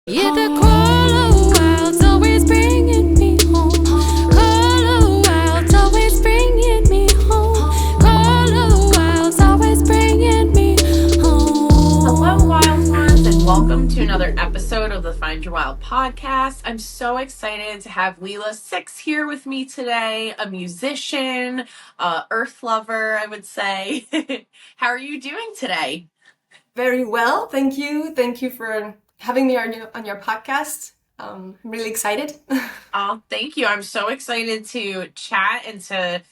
Yeah, the call wild's always bringing me home. Call wild's always bringing me home. Call wild's always bringing me home. Hello, wild ones, and welcome to another episode of the Find Your Wild podcast. I'm so excited to have Leila Six here with me today, a musician, earth lover, I would say. How are you doing today? Very well, thank you. Thank you for having me on your podcast. I'm really excited. Oh, thank you. I'm so excited to chat and to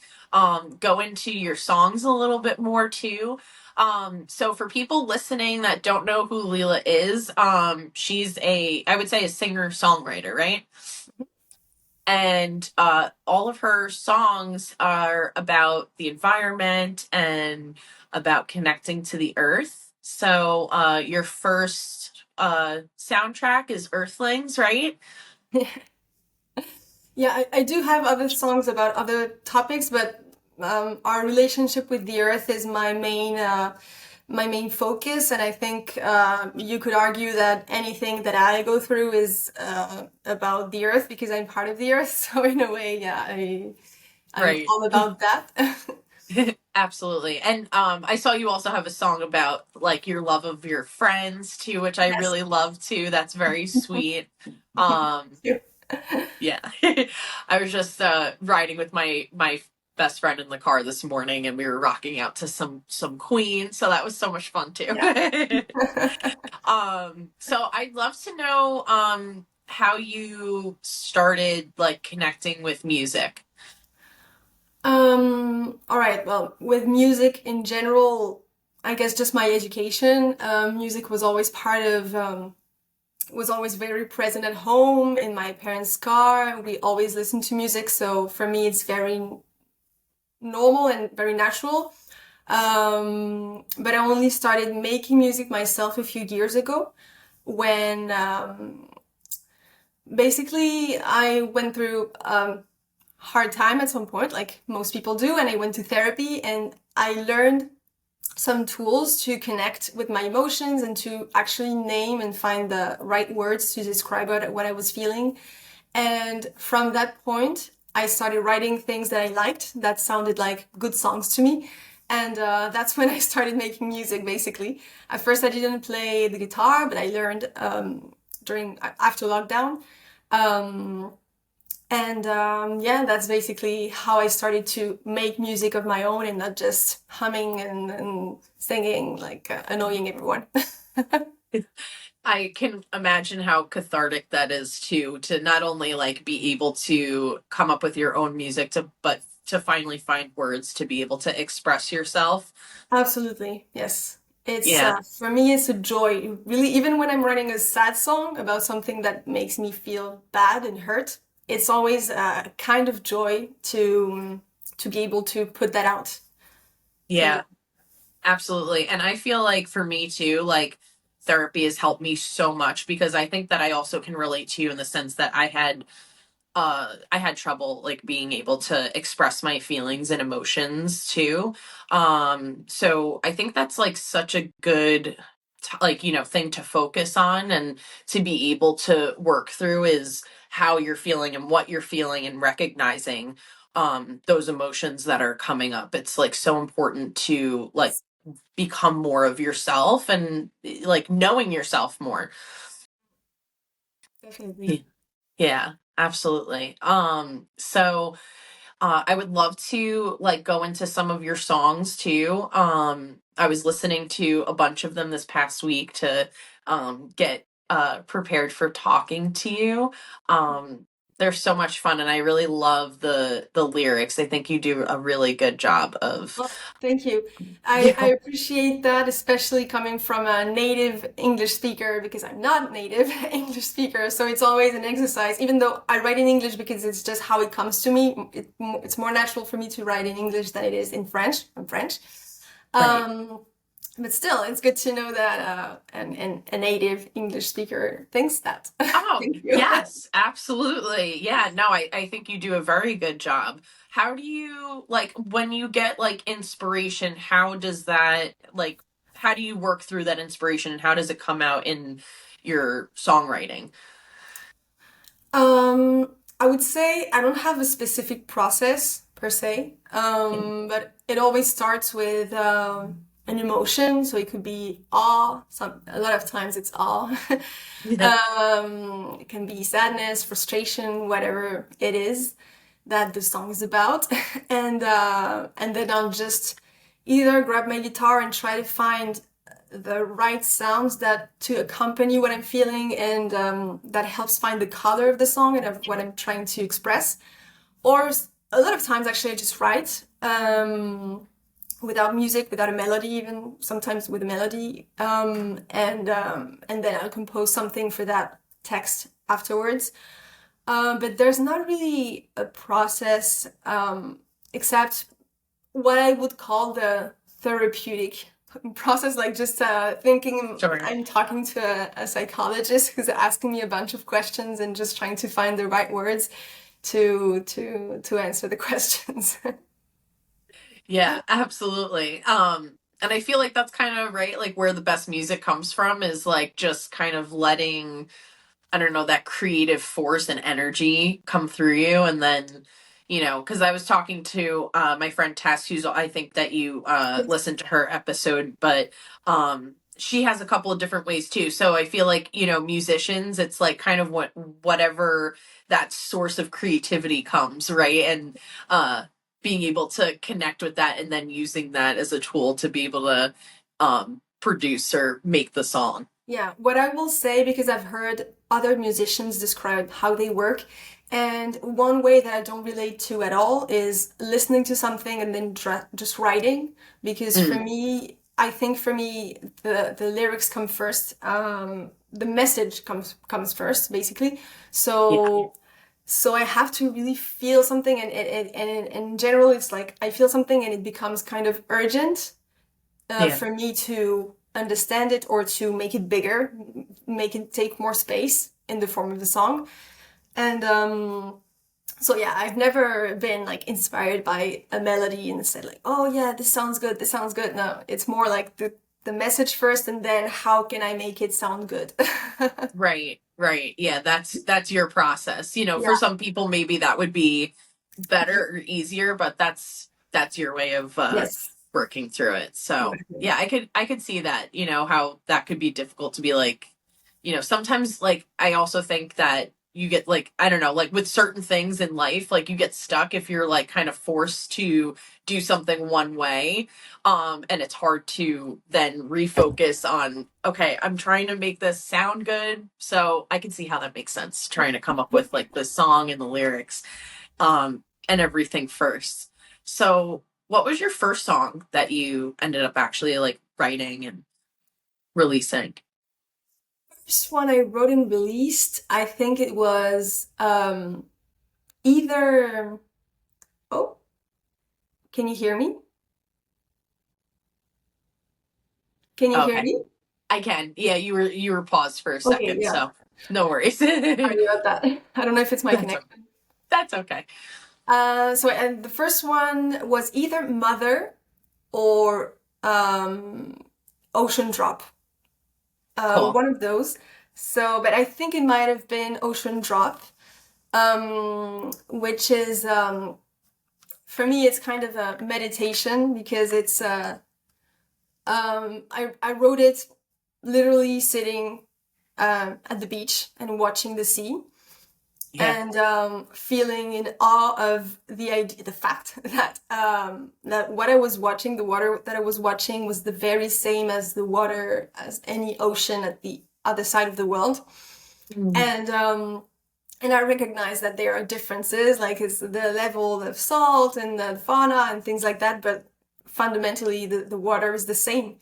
go into your songs a little bit more too. So for people listening that don't know who Leila is, she's I would say a singer-songwriter, right? And all of her songs are about the environment and about connecting to the earth. So your first soundtrack is Earthlings, right? Yeah, I do have other songs about other topics, but our relationship with the earth is my main focus, and I think you could argue that anything that I go through is about the earth because I'm part of the earth. So in a way, yeah, I'm Right. all about that. Absolutely. And I saw you also have a song about like your love of your friends too, which I Yes. really love too. That's very sweet. Um yeah. I was just riding with my best friend in the car this morning and we were rocking out to some Queen, so that was so much fun too. Yeah. So I'd love to know how you started like connecting with music. All right. Well, with music in general, I guess just my education. Music was always was always very present at home in my parents' car. We always listened to music, so for me, it's very normal and very natural. But I only started making music myself a few years ago when basically I went through hard time at some point, like most people do, and I went to therapy and I learned some tools to connect with my emotions and to actually name and find the right words to describe what I was feeling. And from that point, I started writing things that I liked that sounded like good songs to me. And that's when I started making music, basically. At first, I didn't play the guitar, but I learned after lockdown. Um, yeah, that's basically how I started to make music of my own and not just humming and singing, like annoying everyone. I can imagine how cathartic that is too, to not only like be able to come up with your own music but to finally find words to be able to express yourself. Absolutely, yes. It's Yeah. for me, it's a joy. Really, even when I'm writing a sad song about something that makes me feel bad and hurt, it's always a kind of joy to be able to put that out. So Yeah, absolutely. And I feel like for me too, like therapy has helped me so much because I think that I also can relate to you in the sense that I had trouble like being able to express my feelings and emotions too. So I think that's like such a good like thing to focus on and to be able to work through is how you're feeling and what you're feeling and recognizing those emotions that are coming up. It's like so important to like become more of yourself and like knowing yourself more. definitely. Yeah, absolutely. So I would love to like go into some of your songs too. I was listening to a bunch of them this past week to get prepared for talking to you. They're so much fun and I really love the lyrics. I think you do a really good job of Well, thank you. I yeah. appreciate that, especially coming from a native English speaker, because I'm not native English speaker. So it's always an exercise, even though I write in English because it's just how it comes to me. It's more natural for me to write in English than it is in French. I'm French. Right. Um, but still, it's good to know that a native English speaker thinks that. Oh, Thank you. yes, absolutely. Yeah, no, I think you do a very good job. How do you like when you get like inspiration, how does that like how do you work through that inspiration and how does it come out your songwriting? I would say I don't have a specific process per se, but it always starts with an emotion. So it could be awe. A lot of times it's awe. Yeah. It can be sadness, frustration, whatever it is that the song is about, and then I'll just either grab my guitar and try to find the right sounds that to accompany what I'm feeling, and that helps find the color of the song and of what I'm trying to express. Or a lot of times, actually, I just write without music, without a melody, even sometimes with a melody, and then I'll compose something for that text afterwards. But there's not really a process except what I would call the therapeutic process, like just thinking Sure. I'm talking to a psychologist who's asking me a bunch of questions and just trying to find the right words to answer the questions. Yeah, absolutely. And I feel like that's kind of right, like where the best music comes from is like just kind of letting, I don't know, that creative force and energy come through you. And then, because I was talking to my friend Tess, who's, I think that you Yes. listened to her episode, but she has a couple of different ways too. So I feel like, musicians, it's like kind of whatever that source of creativity comes, right? And being able to connect with that and then using that as a tool to be able to produce or make the song. Yeah, what I will say, because I've heard other musicians describe how they work, and one way that I don't relate to at all is listening to something and then just writing. Because for Mm, me, I think for me, the lyrics come first. The message comes first, basically. yeah, So so I have to really feel something, and in general, it's like I feel something and it becomes kind of urgent yeah, for me to understand it or to make it bigger, make it take more space in the form of the song. And so yeah, I've never been like inspired by a melody and said like, oh yeah, this sounds good, this sounds good. No, it's more like the message first, and then how can I make it sound good? right. Yeah, that's your process. For Yeah. some people maybe that would be better or easier, but that's your way of Yes. working through it. So Exactly. yeah, I could see that, how that could be difficult to be like, sometimes like I also think that you get like, I don't know, like with certain things in life, like you get stuck if you're like kind of forced to do something one way. And it's hard to then refocus on, okay, I'm trying to make this sound good. So I can see how that makes sense, trying to come up with like the song and the lyrics, and everything first. So what was your first song that you ended up actually like writing and releasing? First one I wrote and released, I think it was either. Oh, can you hear me? Can you hear Okay. me? I can. Yeah, you were paused for a Okay, second, yeah. so no worries. Sorry about that. I don't know if it's my That's okay. connection. That's okay. And the first one was either Mother or Ocean Drop. Cool. One of those. So, but I think it might have been Ocean Drop, which is for me it's kind of a meditation because it's I wrote it literally sitting at the beach and watching the sea, Yeah. and feeling in awe of the idea, the fact that that what I was watching, the water that I was watching, was the very same as the water as any ocean at the other side of the world, Mm, and and I recognize that there are differences, like it's the level of salt and the fauna and things like that, but fundamentally the water is the same.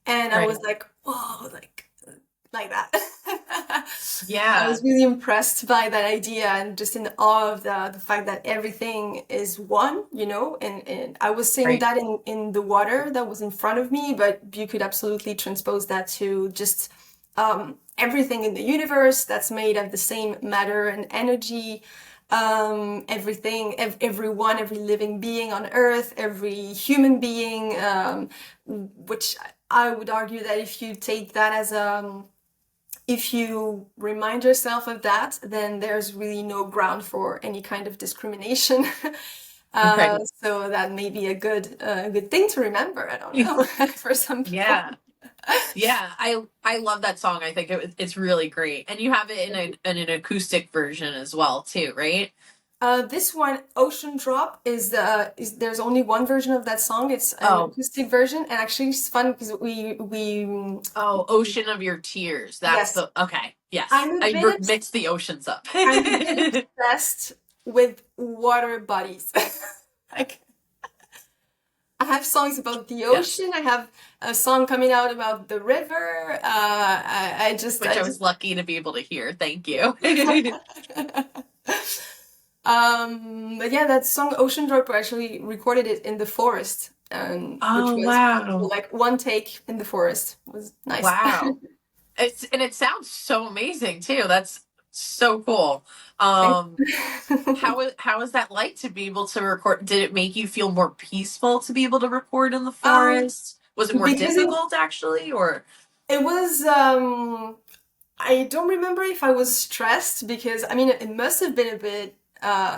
And I right. was like, whoa, like that. I Yeah. was really impressed by that idea and just in awe of the fact that everything is one, and I was seeing Right. that in the water that was in front of me, but you could absolutely transpose that to just everything in the universe that's made of the same matter and energy. Everyone, every living being on Earth, every human being, which I would argue that if you take that as if you remind yourself of that, then there's really no ground for any kind of discrimination. Right. So that may be a good thing to remember. I don't know for some people. Yeah. Yeah, I love that song. I think it's really great, and you have it in an acoustic version as well too, right? This one, Ocean Drop, is there's only one version of that song. It's an Oh, acoustic version, and actually it's fun because oh, Ocean of Your Tears. That's yes, the okay. Yes, I'm a I bit mixed the oceans up. I'm a bit obsessed with water bodies. Like I have songs about the Yes, ocean. I have a song coming out about the river. which I was lucky to be able to hear. Thank you. But yeah, that song Ocean Drop, I actually recorded it in the forest, which Oh was pretty cool. wow, Like one take in the forest it was nice. wow. It sounds so amazing too. That's so cool. Thanks. Um, how is that like to be able to record? Did it make you feel more peaceful to be able to record in the Um, forest? Was it more because difficult actually, or it was I don't remember if I was stressed because I mean it must have been a bit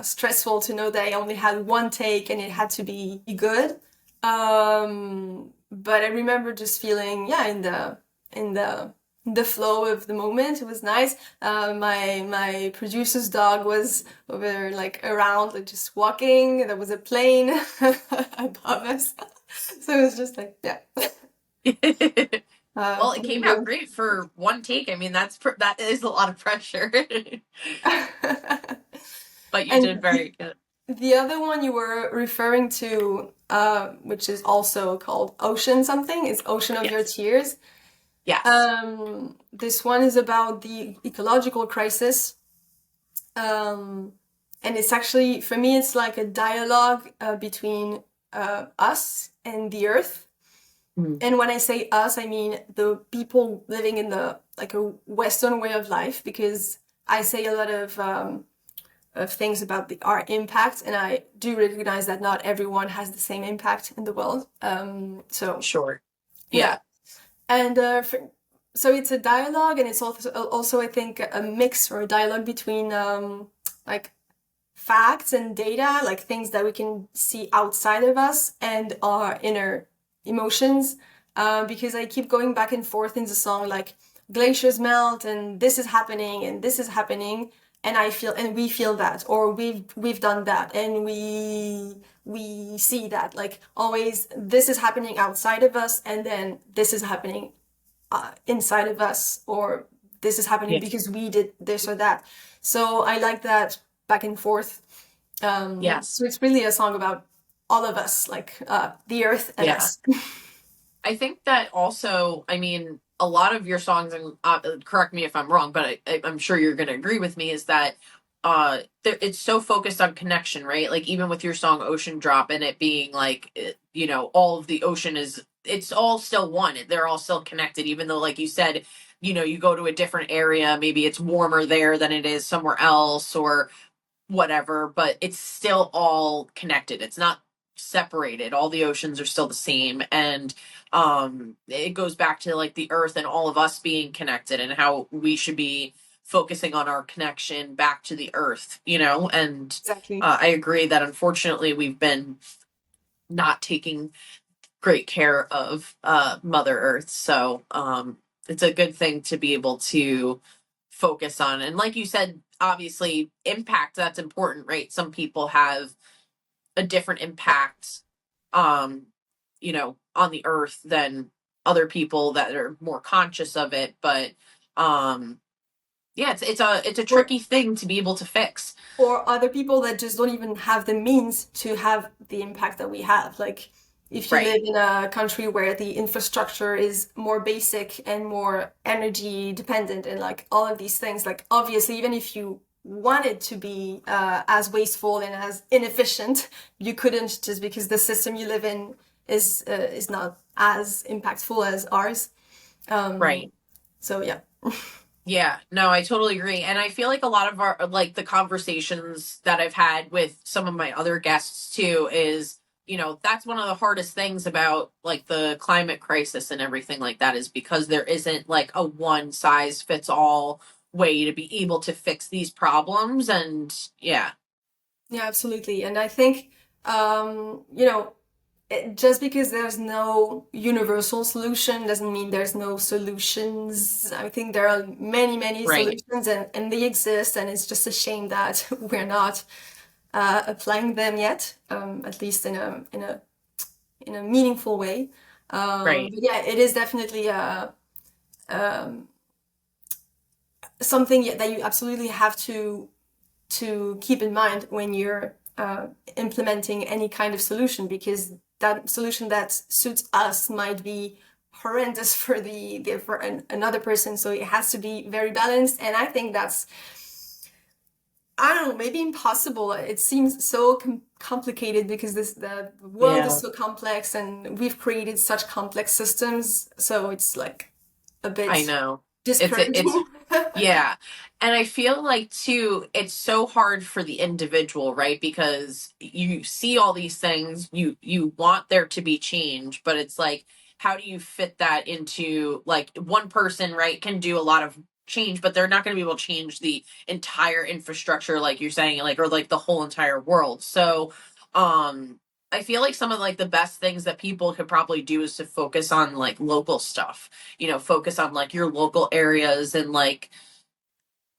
stressful to know that I only had one take and it had to be good. But I remember just feeling yeah in the in the flow of the moment. It was nice. My producer's dog was over like around like just walking. There was a plane above us, so it was just like yeah. well, it came out Good. great for one take. I mean, that is a lot of pressure, but you did And very good. the other one you were referring to, which is also called Ocean something, is Ocean of Your Yes, Tears. yes, This one is about the ecological crisis. Um, and it's actually, for me, it's like a dialogue between us and the earth. mm, And when I say us, I mean the people living in the like a Western way of life, because I say a lot of things about our impact, and I do recognize that not everyone has the same impact in the world. So sure, yeah, yeah, and so it's a dialogue, and it's also I think a mix or a dialogue between like facts and data, like things that we can see outside of us, and our inner emotions. Because I keep going back and forth in the song, like glaciers melt, and this is happening, and this is happening, and I feel, and we feel that, or we've done that, and we see that, like always, this is happening outside of us, and then this is happening inside of us, or this is happening yeah, because we did this or that. So I like that back and forth. So yes, it's really a song about all of us, like the earth and yeah. us. I think that also, I mean, a lot of your songs, and correct me if I'm wrong, but I'm sure you're going to agree with me, is that it's so focused on connection, right? Like even with your song Ocean Drop and it being like, all of the ocean it's all still one. They're all still connected, even though, like you said, you go to a different area, maybe it's warmer there than it is somewhere else or whatever, but it's still all connected. It's not separated. All the oceans are still the same. And it goes back to like the earth and all of us being connected and how we should be focusing on our connection back to the earth, and Exactly. I agree that unfortunately we've been not taking great care of Mother Earth. So it's a good thing to be able to focus on. And like you said, obviously, impact, that's important, right? Some people have a different impact, on the earth than other people that are more conscious of it. But yeah, it's a Or tricky thing to be able to fix. or other people that just don't even have the means to have the impact that we have. Like if you Right. live in a country where the infrastructure is more basic and more energy dependent and like all of these things, like obviously even if you wanted to be as wasteful and as inefficient, you couldn't, just because the system you live in is not as impactful as ours. Right. So yeah. Yeah, no, I totally agree. And I feel like a lot of like the conversations that I've had with some of my other guests too is, that's one of the hardest things about like the climate crisis and everything like that, is because there isn't like a one size fits all way to be able to fix these problems. And yeah. Yeah, absolutely. And I think, just because there's no universal solution doesn't mean there's no solutions. I think there are many, many Right. solutions, and they exist, and it's just a shame that we're not applying them yet, at least in a meaningful way. Right. But yeah, it is definitely um, something that you absolutely have to keep in mind when you're implementing any kind of solution, because that solution that suits us might be horrendous for another person. So it has to be very balanced, and I think that's, I don't know, maybe impossible. It seems so complicated because the world is Yeah. so complex, and we've created such complex systems. So it's like a I bit know. It's discouraging. yeah. And I feel like too, it's so hard for the individual, right? Because you see all these things, you want there to be change, but it's like, how do you fit that into, like, one person, right, can do a lot of change, but they're not going to be able to change the entire infrastructure, like you're saying, like, or like the whole entire world. So, I feel like some of like the best things that people could probably do is to focus on like local stuff, focus on like your local areas, and like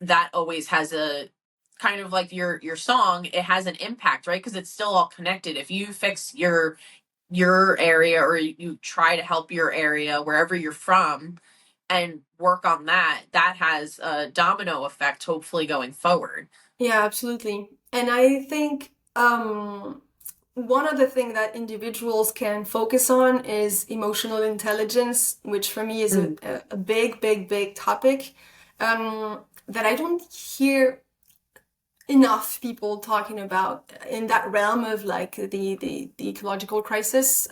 that always has a kind of like your song, it has an impact, right? Because it's still all connected. If you fix your area, or you try to help your area wherever you're from and work on that, that has a domino effect, hopefully going forward. Yeah, absolutely. And I think one other thing that individuals can focus on is emotional intelligence, which for me is Mm. a big, big, big topic that I don't hear enough people talking about in that realm of like the ecological crisis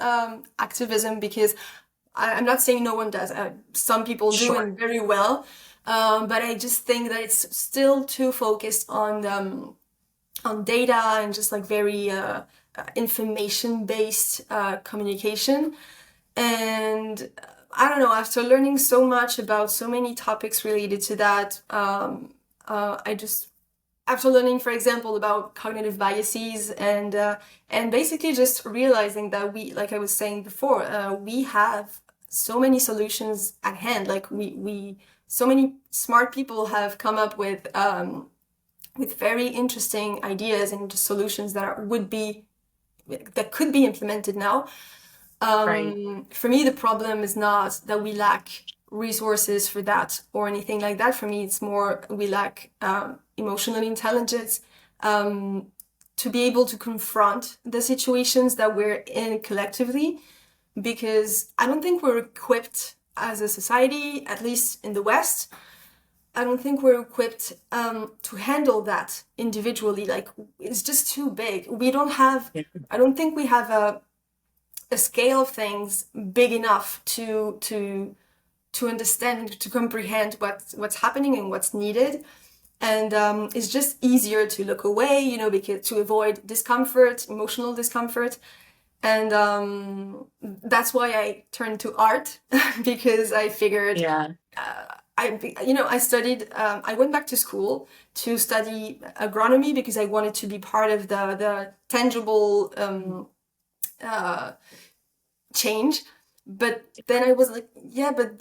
activism, because I'm not saying no one does. Some people do, Sure. and very well. But I just think that it's still too focused on data and just like very information based communication. And I don't know, after learning so much about so many topics related to that, I just, after learning, for example, about cognitive biases and basically just realizing that we, like I was saying before, we have so many solutions at hand. Like we so many smart people have come up with very interesting ideas and just solutions that could be implemented now. Right. For me, the problem is not that we lack resources for that or anything like that. For me, it's more we lack emotional intelligence to be able to confront the situations that we're in collectively, because I don't think we're equipped as a society, at least in the West. I don't think we're equipped to handle that individually. Like, it's just too big. We don't have, Yeah. I don't think we have a scale of things big enough to understand, to comprehend what's happening and what's needed. And it's just easier to look away, because to avoid discomfort, emotional discomfort. And that's why I turned to art because I figured Yeah. I studied, I went back to school to study agronomy because I wanted to be part of the tangible change. But then I was like, yeah, but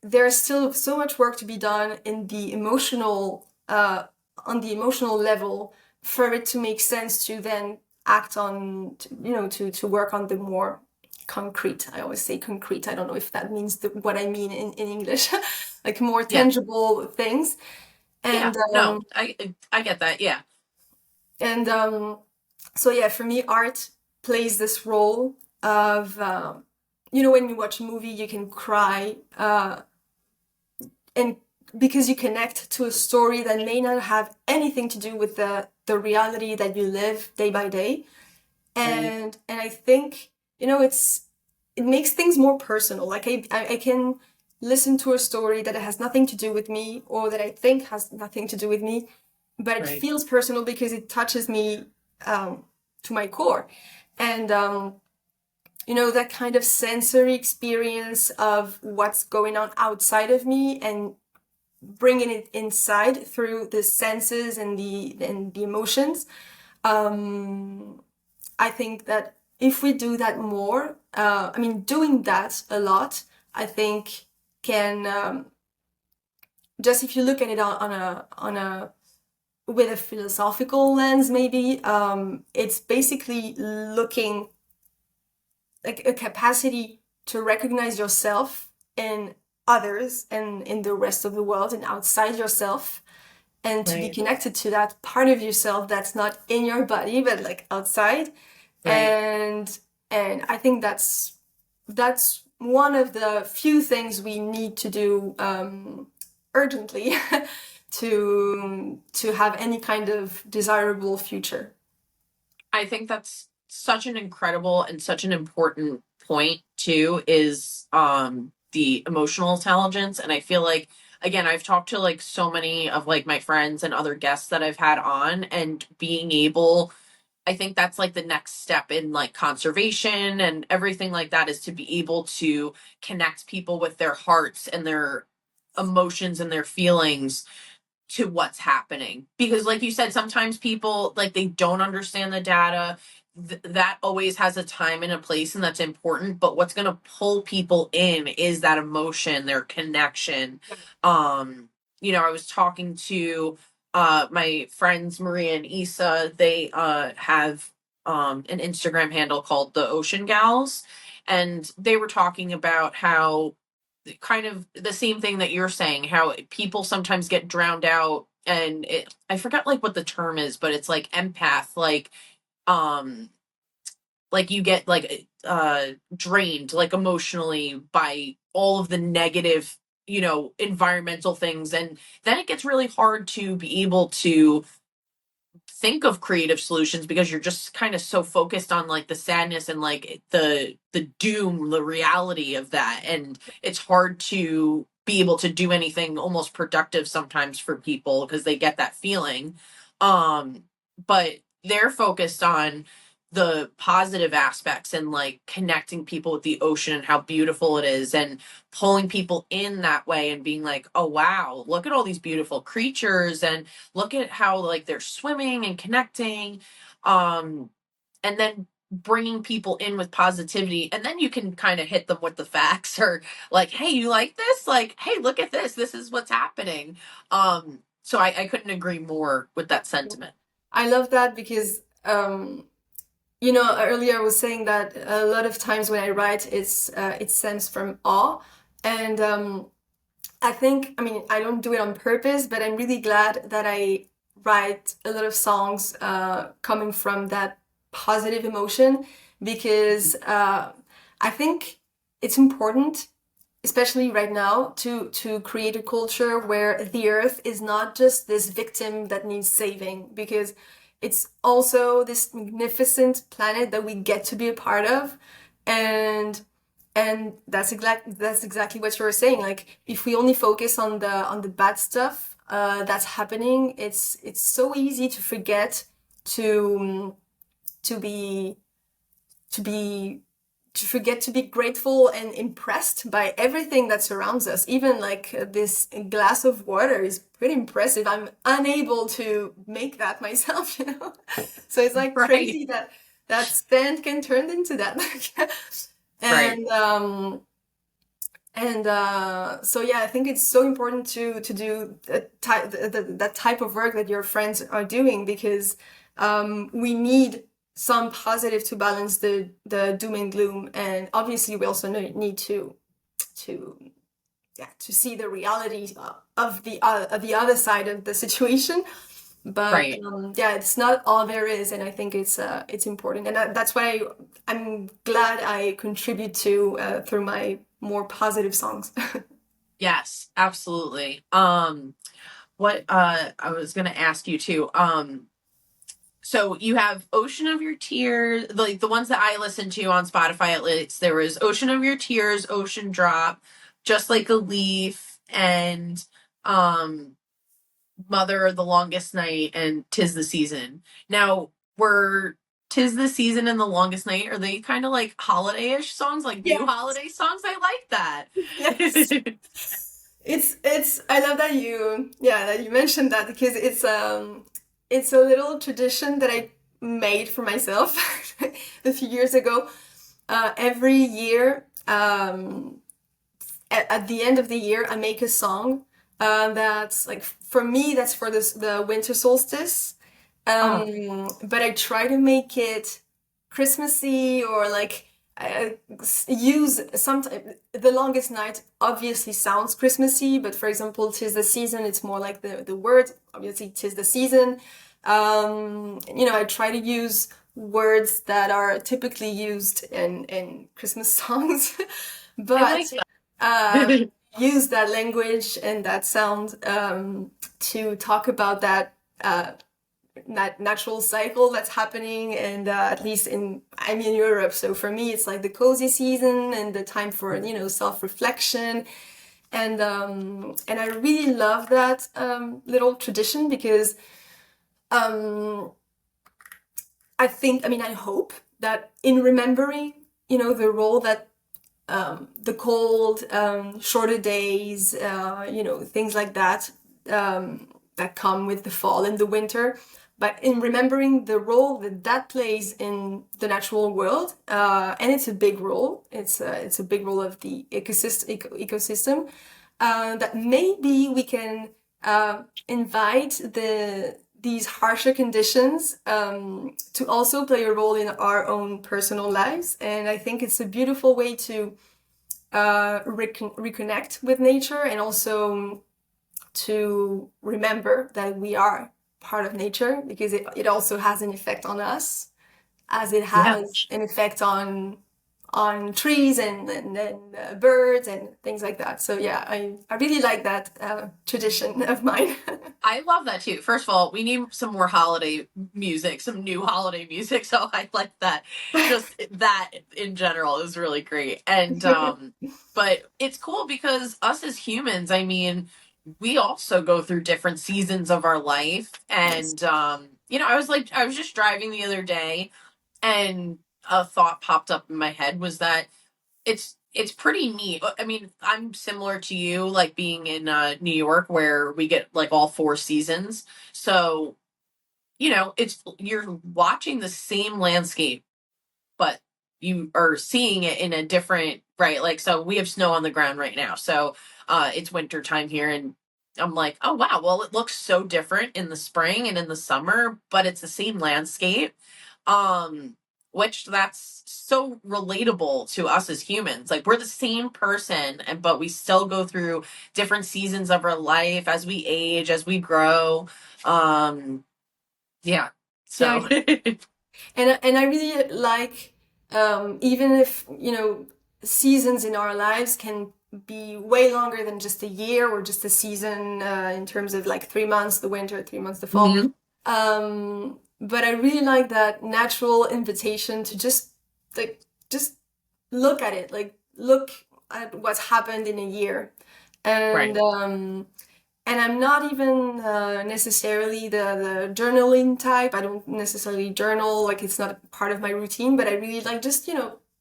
there's still so much work to be done in the emotional, on the emotional level for it to make sense to then act on, to work on the more concrete. I always say concrete. I don't know if that means what I mean in English, like more Yeah. tangible things. Yeah. And No, I get that. Yeah. and so yeah, for me, art plays this role of when you watch a movie, you can cry, and because you connect to a story that may not have anything to do with the reality that you live day by day. Right. And I think it makes things more personal. Like I can listen to a story that has nothing to do with me, or that I think has nothing to do with me, but it Right. feels personal because it touches me to my core. And that kind of sensory experience of what's going on outside of me and bringing it inside through the senses and the emotions. I think that if we do that more, doing that a lot, I think can just if you look at it on a with a philosophical lens, maybe it's basically looking like a capacity to recognize yourself in others and in the rest of the world and outside yourself, and to be connected to that part of yourself that's not in your body but like outside. And I think that's one of the few things we need to do urgently to have any kind of desirable future. I think that's such an incredible and such an important point too, is the emotional intelligence. And I feel like, again, I've talked to like so many of like my friends and other guests that I've had on, and being able, I think that's like the next step in like conservation and everything like that, is to be able to connect people with their hearts and their emotions and their feelings to what's happening. Because like you said, sometimes people, like, they don't understand the data. That always has a time and a place, and that's important, but what's going to pull people in is that emotion, their connection. I was talking to my friends Maria and Isa. They have an Instagram handle called the Ocean Gals, and they were talking about how, kind of the same thing that you're saying, how people sometimes get drowned out, and I forgot like what the term is, but it's like empath, um like you get like drained like emotionally by all of the negative, environmental things, and then it gets really hard to be able to think of creative solutions, because you're just kind of so focused on like the sadness and like the doom, the reality of that, and it's hard to be able to do anything almost productive sometimes for people because they get that feeling. But they're focused on the positive aspects and like connecting people with the ocean and how beautiful it is, and pulling people in that way, and being like, oh wow, look at all these beautiful creatures, and look at how like they're swimming and connecting, and then bringing people in with positivity, and then you can kind of hit them with the facts, or like, hey, you like this, like, hey, look at this is what's happening. So I couldn't agree more with that sentiment. I love that because earlier I was saying that a lot of times when I write, it stems from awe, and I don't do it on purpose, but I'm really glad that I write a lot of songs coming from that positive emotion, because I think it's important, especially right now, to create a culture where the earth is not just this victim that needs saving, because it's also this magnificent planet that we get to be a part of. And that's exactly what you were saying. Like, if we only focus on the bad stuff that's happening, it's so easy to forget to be to forget to be grateful and impressed by everything that surrounds us. Even like this glass of water is pretty impressive. I'm unable to make that myself, So it's like Right. crazy that stand can turn into that. And so yeah, I think it's so important to do that type of work that your friends are doing, because we need some positive to balance the doom and gloom, and obviously we also need to see the reality of the other side of the situation. But it's not all there is, and I think it's important, and that's why I'm glad I contribute to through my more positive songs. Yes, absolutely. What I was gonna ask you too. So you have Ocean of Your Tears, like the ones that I listened to on Spotify at least. There was Ocean of Your Tears, Ocean Drop, Just Like a Leaf, and Mother of the Longest Night, and 'Tis the Season. Now, were 'Tis the Season and The Longest Night, are they kind of like holiday-ish songs, like new Yes. holiday songs? I like that. Yes. It's I love that you mentioned that because it's a little tradition that I made for myself a few years ago. Every year, at the end of the year, I make a song that's like for me that's for the winter solstice. Oh, But I try to make it Christmassy or like use sometimes the longest night obviously sounds Christmassy, but for example, tis the season, it's more like the word, obviously tis the season. I try to use words that are typically used in Christmas songs, I like but uh, that. use that language and that sound to talk about that natural cycle that's happening, and at least I'm in Europe, so for me it's like the cozy season and the time for self-reflection, and I really love that little tradition because I hope that in remembering the role that the cold, shorter days, things like that that come with the fall and the winter. But in remembering the role that plays in the natural world, and it's a big role. It's a big role of the ecosystem. That maybe we can invite these harsher conditions to also play a role in our own personal lives. And I think it's a beautiful way to reconnect with nature, and also to remember that we are part of nature, because it also has an effect on us, as it Yeah. has an effect on trees and birds and things like that. So yeah, I really like that tradition of mine. I love that too. First of all, we need some more holiday music, some new holiday music. So I like that. Just that in general is really great. And but it's cool because us as humans, I mean, we also go through different seasons of our life. Yes. And I was just driving the other day, and a thought popped up in my head was that it's pretty neat. I mean, I'm similar to you, like being in New York, where we get like all four seasons. So it's you're watching the same landscape, but you are seeing it in a different, right. Like, so we have snow on the ground right now, so it's winter time here, and I'm like, oh wow, well it looks so different in the spring and in the summer, but it's the same landscape. um which that's so relatable to us as humans. Like, we're the same person, and but we still go through different seasons of our life as we age, as we grow. um yeah, Yeah, so and I really like, even if seasons in our lives can be way longer than just a year or just a season, in terms of like 3 months the winter, 3 months the fall. Mhm. But I really like that natural invitation to just look at it, like look at what's happened in a year, and Right. I'm not even necessarily the journaling type. I don't necessarily journal, like it's not part of my routine, but I really like just,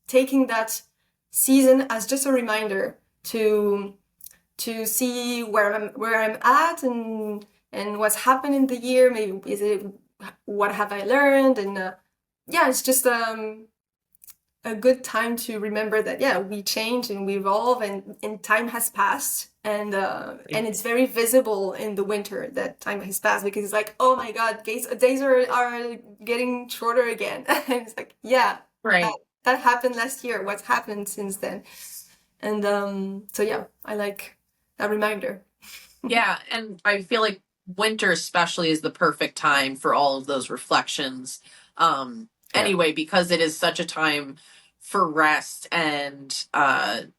taking that season as just a reminder to see where I'm at, and what's happened in the year. Maybe is it what have I learned, and yeah, it's just a good time to remember that yeah, we change and we evolve, and time has passed, and it's very visible in the winter that time has passed, because it's like, oh my god, days are getting shorter again. And it's like, yeah, that, Right. that happened last year, what's happened since then? And so yeah, I like that reminder. Yeah, and I feel like winter especially is the perfect time for all of those reflections. Yeah. Anyway, because it is such a time for rest, and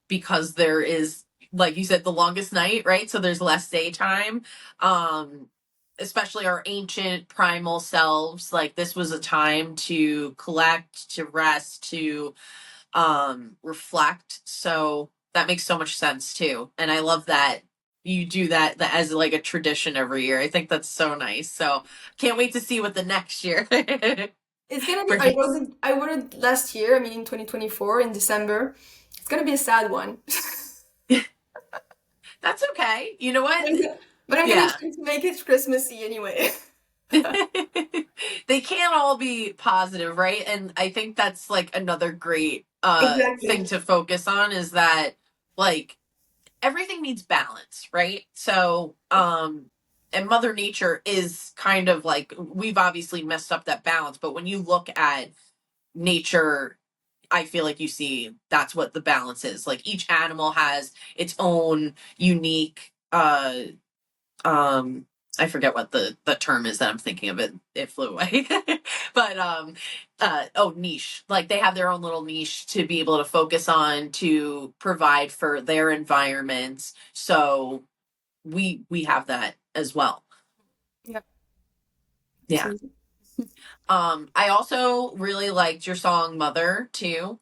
because there is, like you said, the longest night, right? So there's less daytime. Um Especially our ancient primal selves, like this was a time to collect, to rest, to reflect. So that makes so much sense too, and I love that you do that as like a tradition every year. I think that's so nice, so can't wait to see what the next year It's gonna be. I wrote it last year. I mean, in 2024, in December. It's gonna be a sad one. That's okay. You know what? But I'm gonna Yeah. try to make it Christmassy anyway. They can't all be positive, right? And I think that's like another great thing Exactly. to focus on is that like everything needs balance, right? So and Mother Nature is kind of like we've obviously messed up that balance, but when you look at nature, I feel like you see that's what the balance is. Like each animal has its own unique I forget what the term is that I'm thinking of. It flew away. But niche. Like they have their own little niche to be able to focus on to provide for their environments. So we have that as well. Yep. Yeah. I also really liked your song Mother too.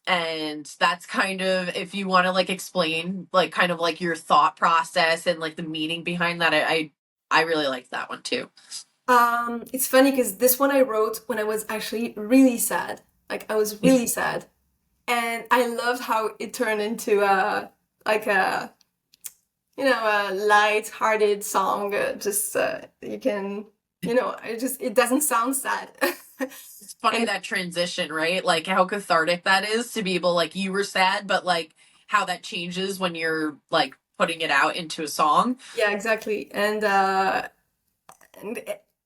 And that's kind of if you want to like explain like kind of like your thought process and like the meaning behind that. I really liked that one too. It's funny because this one I wrote when I was actually really sad. Like I was really sad, and I loved how it turned into like a a light-hearted song. Just you can it doesn't sound sad. It's funny And that transition, right? Like how cathartic that is to be able like you were sad, but like how that changes when you're like putting it out into a song. yeah, exactly. And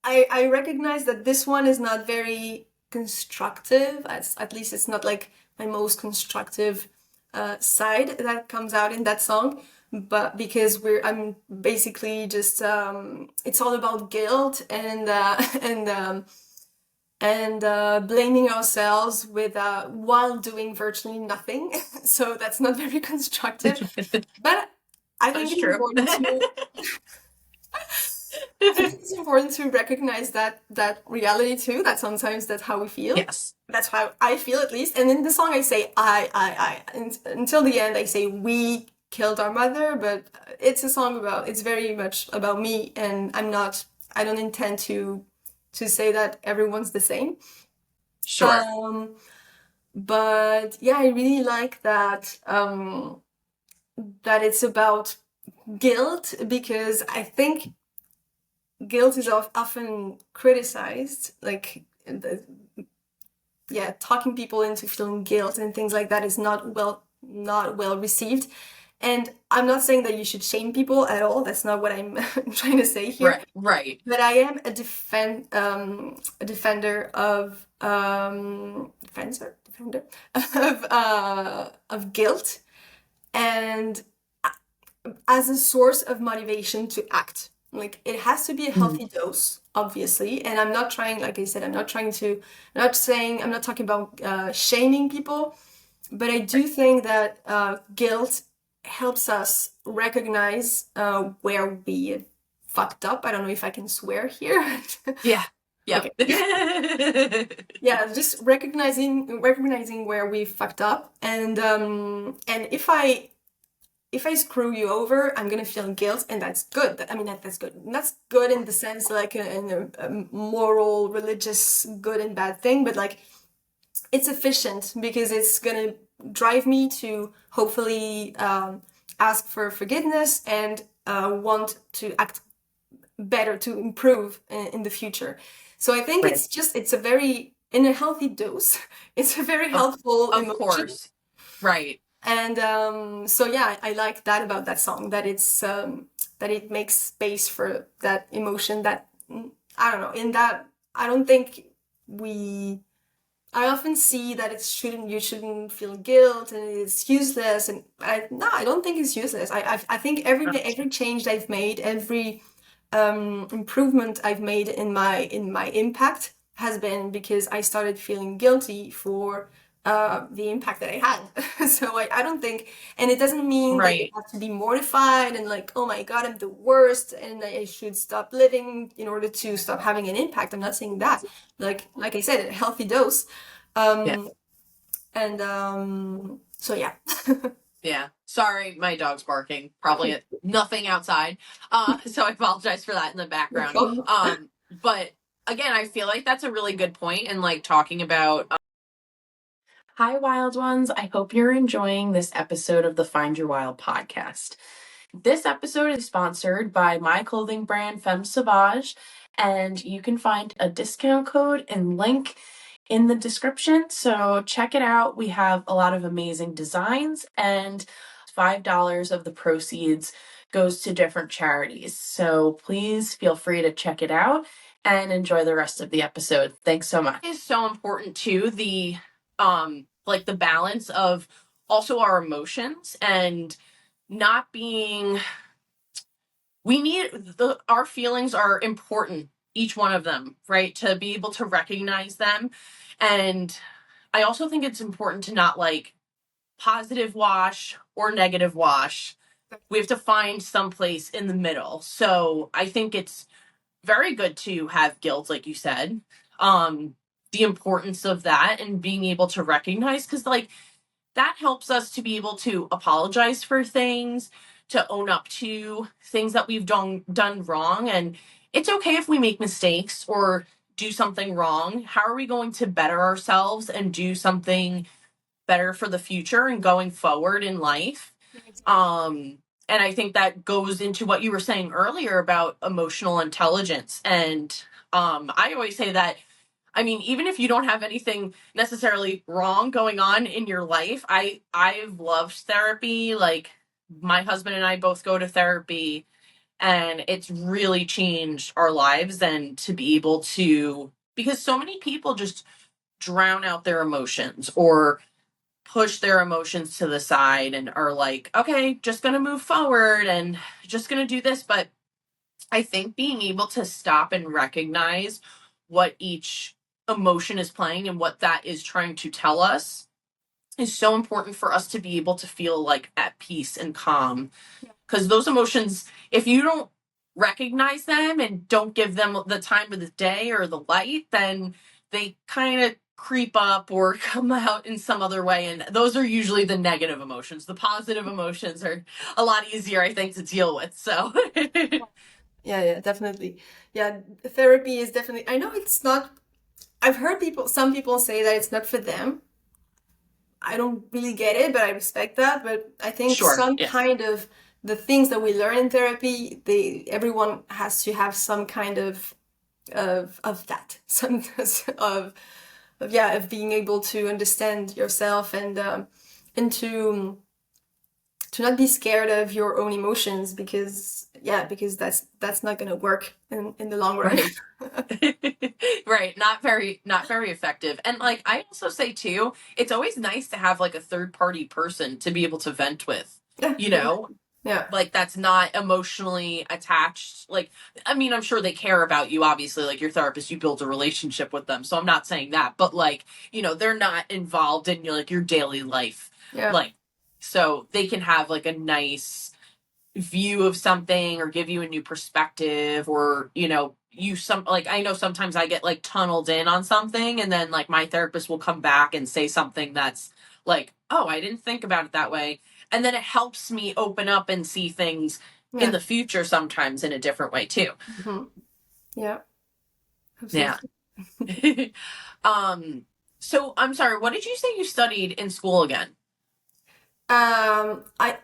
I recognize that this one is not very constructive. At least it's not like my most constructive side that comes out in that song. But because I'm basically just it's all about guilt and blaming ourselves with while doing virtually nothing. So that's not very constructive. But I think That's it's true. important to I think it's important to recognize that reality too. That sometimes that's how we feel. Yes. That's how I feel at least. And in the song, I say I. And until the end, I say we killed our mother. But it's a song about. It's very much about me, and I don't intend to say that everyone's the same. Sure. But yeah, I really like that. That it's about guilt because I think guilt is often criticized, like talking people into feeling guilt and things like that is not well received. And I'm not saying that you should shame people at all. That's not what I'm trying to say here. Right. But I am a defender of of guilt and as a source of motivation to act. Like it has to be a healthy dose, obviously. And I'm not trying, like I said, I'm not talking about shaming people, but I do think that guilt helps us recognize where we fucked up. I don't know if I can swear here. Yeah. Okay. Yeah, just recognizing where we fucked up, and if I screw you over, I'm gonna feel guilt, and that's good. I mean, that's good. That's good in the sense like in a moral, religious, good and bad thing, but like it's efficient because it's gonna drive me to hopefully ask for forgiveness and want to act better, to improve in the future. So I think it's a very, in a healthy dose, it's a very helpful Of emotion. course. Right. And so yeah, I like that about that song, that it's that it makes space for that emotion that I don't know, in that I don't think I often see that you shouldn't feel guilt and it's useless, and I don't think it's useless. I think every change I've made, every improvement I've made in my impact has been because I started feeling guilty for the impact that I had. So I don't think, and it doesn't mean that you have to be mortified and like, oh my God, I'm the worst and I should stop living in order to stop having an impact. I'm not saying that. Like I said, a healthy dose. And so yeah. Yeah. Sorry, my dog's barking. Probably nothing outside. So I apologize for that in the background. But again, I feel like that's a really good point in like talking about. Hi, wild ones. I hope you're enjoying this episode of the Find Your Wild podcast. This episode is sponsored by my clothing brand, FemmeSauvage, and you can find a discount code and link in the description. So check it out. We have a lot of amazing designs, and $5 of the proceeds goes to different charities. So please feel free to check it out and enjoy the rest of the episode. Thanks so much. It is so important too, the like the balance of also our emotions and not being, we need our feelings are important, each one of them, right, to be able to recognize them. And I also think it's important to not like positive wash or negative wash. We have to find some place in the middle. So I think it's very good to have guilt, like you said, the importance of that and being able to recognize, because like that helps us to be able to apologize for things, to own up to things that we've done wrong. And it's okay if we make mistakes or do something wrong. How are we going to better ourselves and do something better for the future and going forward in life? And I think that goes into what you were saying earlier about emotional intelligence. And I always say that, I mean, even if you don't have anything necessarily wrong going on in your life, I've loved therapy. Like my husband and I both go to therapy, and it's really changed our lives. And to be able to, because so many people just drown out their emotions or push their emotions to the side and are like, okay, just gonna move forward and just gonna do this. But I think being able to stop and recognize what each emotion is playing and what that is trying to tell us is so important for us to be able to feel like at peace and calm. Because those emotions, if you don't recognize them and don't give them the time of the day or the light, then they kind of creep up or come out in some other way. And those are usually the negative emotions. The positive emotions are a lot easier, I think, to deal with. So Yeah, definitely. Yeah, therapy is definitely, I know it's not, I've heard some people say that it's not for them. I don't really get it, but I respect that. But I think sure, some yes. kind of the things that we learn in therapy, everyone has to have some kind of that, some of being able to understand yourself and to not be scared of your own emotions, because that's not gonna work in the long run. Right. Not very effective. And like I also say too, it's always nice to have like a third party person to be able to vent with, Yeah, you know? yeah, Like that's not emotionally attached. Like, I mean, I'm sure they care about you, obviously, like your therapist, you build a relationship with them. So I'm not saying that, but like, you know, they're not involved in your like your daily life. yeah, Like, so they can have like a nice view of something or give you a new perspective, or you know, you some like I know sometimes I get like tunneled in on something, and then like my therapist will come back and say something that's like, oh, I didn't think about it that way, and then it helps me open up and see things in yeah. the future sometimes in a different way too. Hmm. Yeah, Yeah. absolutely. So I'm sorry, what did you say you studied in school again? Um, I,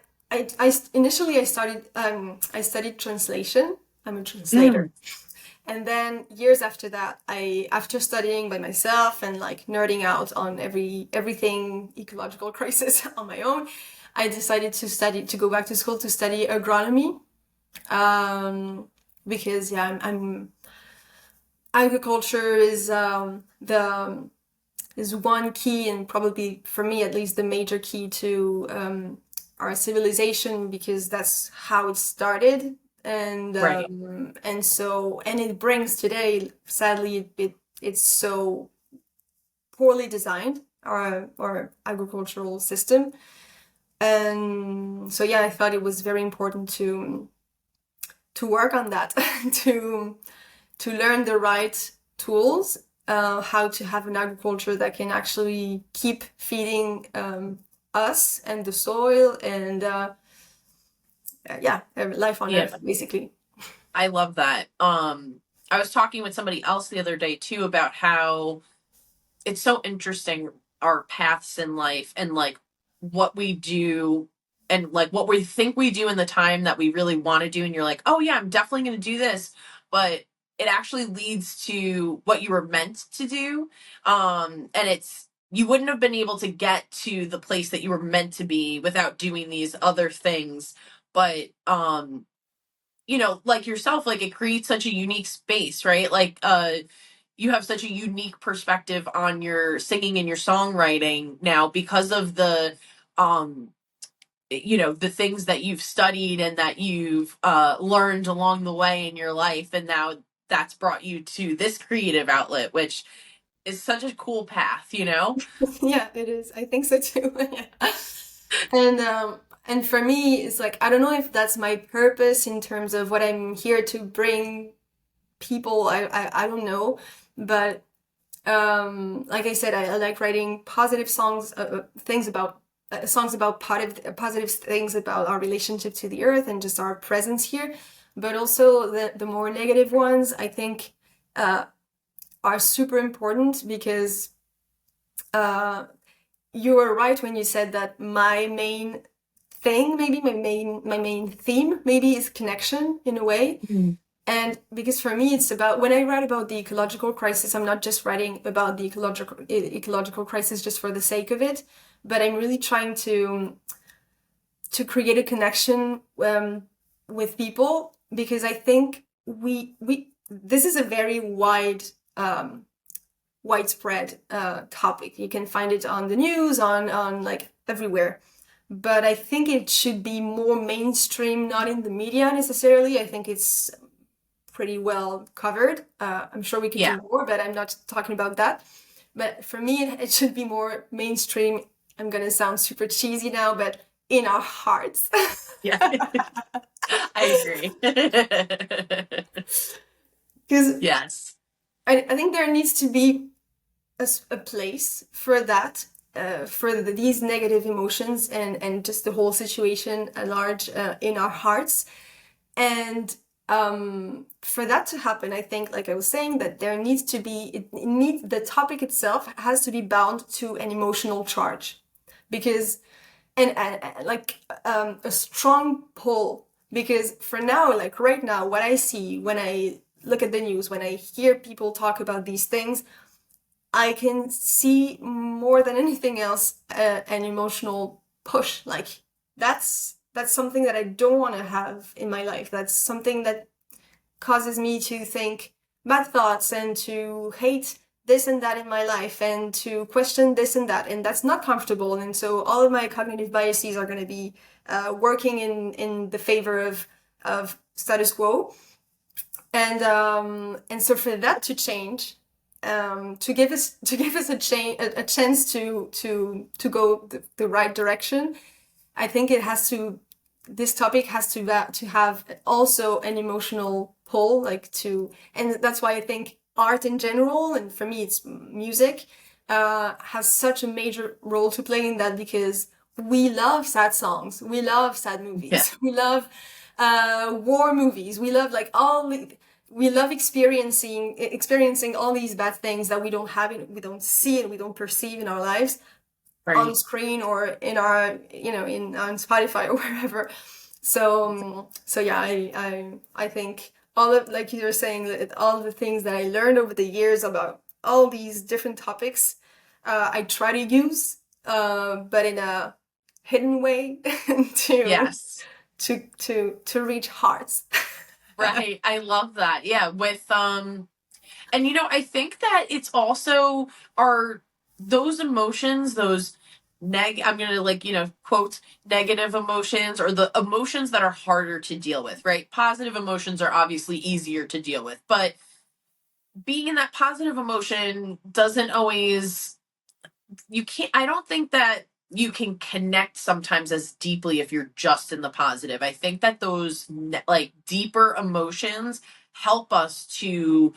initially I studied translation. I'm a translator. Mm. And then years after that, after studying by myself and like nerding out on everything ecological crisis on my own, I decided to go back to school to study agronomy. Because yeah, agriculture is one key, and probably for me at least the major key to our civilization, because that's how it started. And Right. and it brings today, sadly, it's so poorly designed, our agricultural system. And so yeah, I thought it was very important to work on that, to learn the right tools, how to have an agriculture that can actually keep feeding us and the soil and life on Yeah. Earth, basically. I love that. I was talking with somebody else the other day too about how it's so interesting, our paths in life, and like what we do, and like what we think we do in the time that we really want to do, and you're like, oh yeah, I'm definitely going to do this, but it actually leads to what you were meant to do. And it's, you wouldn't have been able to get to the place that you were meant to be without doing these other things. But you know, like yourself, like it creates such a unique space, right? Like you have such a unique perspective on your singing and your songwriting now because of the um you know, the things that you've studied and that you've learned along the way in your life, and now that's brought you to this creative outlet, which is such a cool path, you know. Yeah, it is. I think so too. Yeah. And for me, it's like I don't know if that's my purpose in terms of what I'm here to bring people. I don't know, but like I said, I like writing positive songs, things about songs about positive things about our relationship to the earth and just our presence here. But also the more negative ones, I think, are super important because you were right when you said that my main thing, maybe my main theme, maybe is connection in a way. And because for me, it's about when I write about the ecological crisis, I'm not just writing about the ecological crisis just for the sake of it, but I'm really trying to create a connection with people, because I think we this is a very widespread topic. You can find it on the news, on like everywhere. But I think it should be more mainstream, not in the media necessarily. I think it's pretty well covered. I'm sure we could Yeah. do more, but I'm not talking about that. But for me, it should be more mainstream. I'm gonna sound super cheesy now, but in our hearts. Yeah. I agree. Because Yes. I think there needs to be a place for that, for these negative emotions and just the whole situation at large in our hearts. And for that to happen, I think, like I was saying, that there needs to be, the topic itself has to be bound to an emotional charge. Because, and like a strong pull. Because for now, like right now, what I see when I look at the news, when I hear people talk about these things, I can see more than anything else an emotional push. Like that's something that I don't want to have in my life. That's something that causes me to think bad thoughts and to hate this and that in my life and to question this and that, and that's not comfortable. And so all of my cognitive biases are going to be working in the favor of status quo. And so for that to change, to give us a chance to go the right direction, I think this topic has to have also an emotional pull, and that's why I think art in general, and for me it's music, has such a major role to play in that, because we love sad songs, we love sad movies, Yeah. we love war movies, we love we love experiencing all these bad things that we don't see and we don't perceive in our lives, Right. on screen or in our on Spotify or wherever. So yeah, I think all of, like you were saying, all the things that I learned over the years about all these different topics, I try to use, but in a hidden way to Yes. to reach hearts. Right. I love that. Yeah. With and you know, I think that it's also are those emotions, those I'm gonna, like, you know, quote, negative emotions, or the emotions that are harder to deal with, right? Positive emotions are obviously easier to deal with, but being in that positive emotion doesn't always, you can't, I don't think that you can connect sometimes as deeply if you're just in the positive. I think that those like deeper emotions help us to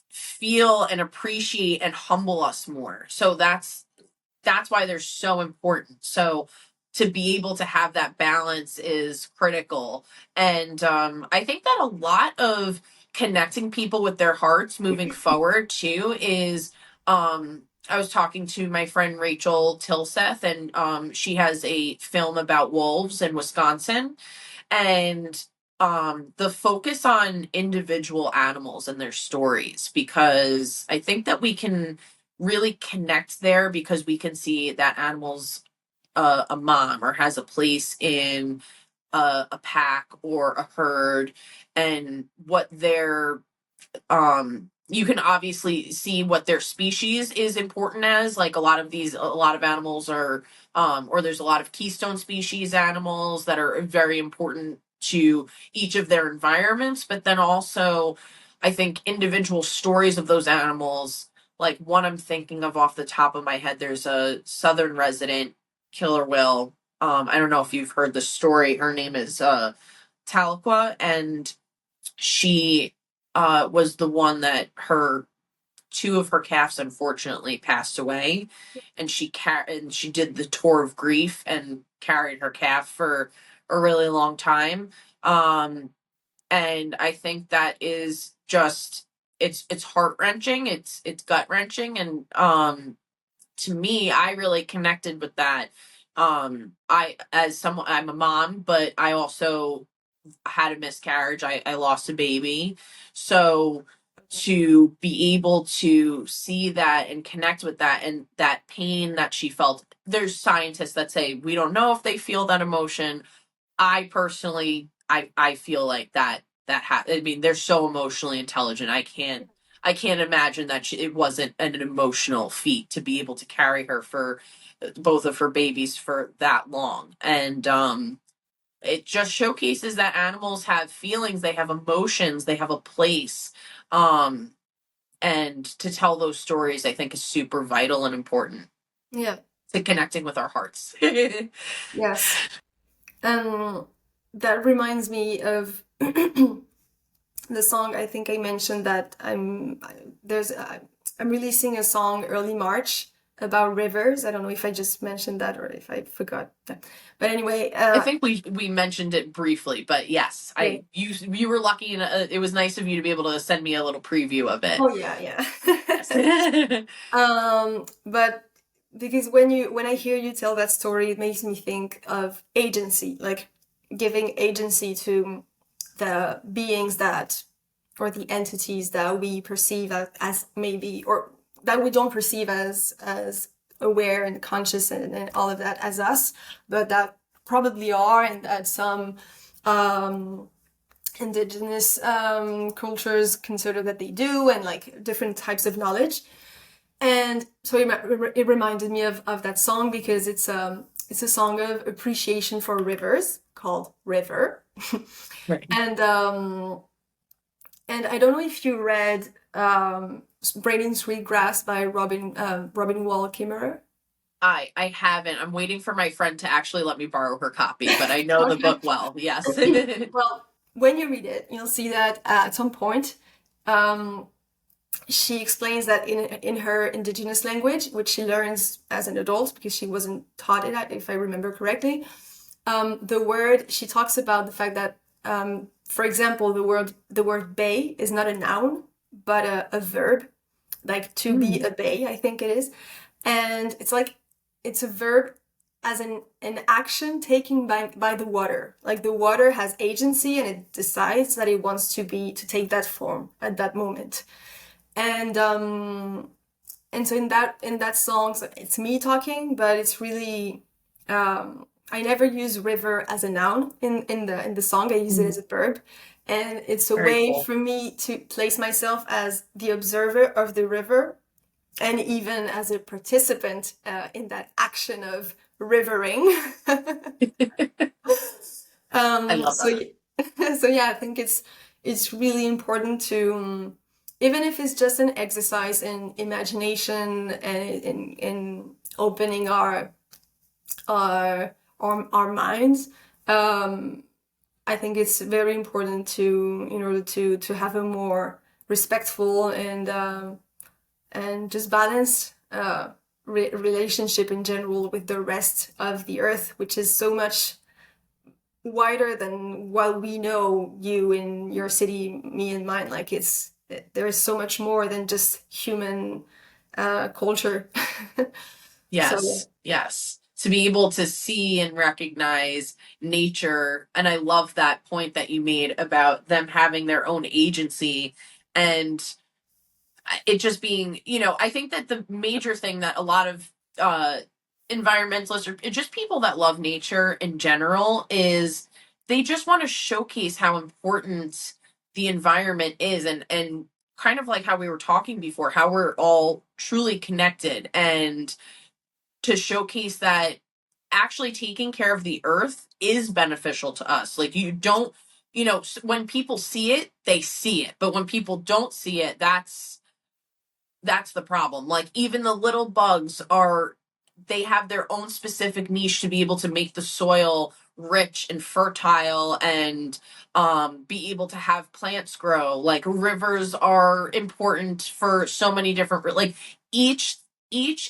feel and appreciate and humble us more. So that's why they're so important. So to be able to have that balance is critical. And I think that a lot of connecting people with their hearts moving forward too is I was talking to my friend Rachel Tilseth, and she has a film about wolves in Wisconsin, and the focus on individual animals and their stories, because I think that we can really connect there because we can see that animals a mom or has a place in a pack or a herd, and what their you can obviously see what their species is important as, like a lot of animals are or there's a lot of keystone species animals that are very important to each of their environments, but then also I think individual stories of those animals, like one I'm thinking of off the top of my head, there's a southern resident, Killer Whale. I don't know if you've heard the story. Her name is Tahlequah, and she was the one that her two of her calves unfortunately passed away, and she did the tour of grief and carried her calf for a really long time. And I think that is just it's heart-wrenching, it's gut-wrenching, and to me, I really connected with that. I'm a mom, but I also had a miscarriage. I lost a baby. So to be able to see that and connect with that and that pain that she felt, there's scientists that say we don't know if they feel that emotion. I personally, I feel like I mean, they're so emotionally intelligent. I can't imagine that it wasn't an emotional feat to be able to carry her for both of her babies for that long. And it just showcases that animals have feelings, they have emotions, they have a place. And to tell those stories, I think, is super vital and important Yeah. to connecting with our hearts. Yes. That reminds me of the song. I think I mentioned that I'm releasing a song early March about rivers. I don't know if I just mentioned that or if I forgot that. But anyway, I think we mentioned it briefly, but yes, yeah. you were lucky, and it was nice of you to be able to send me a little preview of it. Oh yeah. But because when I hear you tell that story, it makes me think of agency, like giving agency to the beings that, or the entities that we perceive as maybe, or that we don't perceive as aware and conscious and all of that as us, but that probably are, and that some indigenous cultures consider that they do, and like different types of knowledge. And so it reminded me of that song because it's a song of appreciation for rivers called River. Right. And I don't know if you read Braiding Sweetgrass by Robin Wall Kimmerer. I haven't. I'm waiting for my friend to actually let me borrow her copy, but I know the Okay. book well. Yes. Well, when you read it, you'll see that at some point, she explains that in her indigenous language, which she learns as an adult because she wasn't taught it, if I remember correctly, she talks about the fact that, for example, the word bay is not a noun, but a verb, like to be a bay, I think it is. And it's like, it's a verb as an action taken by the water. Like the water has agency and it decides that it wants to take that form at that moment. And so in that song, so it's me talking, but it's really, I never use river as a noun in the song. I use it as a verb, and it's a way cool. for me to place myself as the observer of the river, and even as a participant in that action of rivering. I love that. So yeah, I think it's really important to, even if it's just an exercise in imagination and in opening our minds. I think it's very important in order to have a more respectful and just balanced relationship in general with the rest of the earth, which is so much wider than what we know, you in your city, me in mine. Like there's so much more than just human culture. So Yes. To be able to see and recognize nature. And I love that point that you made about them having their own agency and it just being, I think that the major thing that a lot of environmentalists or just people that love nature in general is they just want to showcase how important the environment is and kind of like how we were talking before, how we're all truly connected and to showcase that actually taking care of the earth is beneficial to us. Like you don't, when people see it, they see it. But when people don't see it, that's the problem. Like even the little bugs they have their own specific niche to be able to make the soil rich and fertile and be able to have plants grow. Like rivers are important for so many different, like each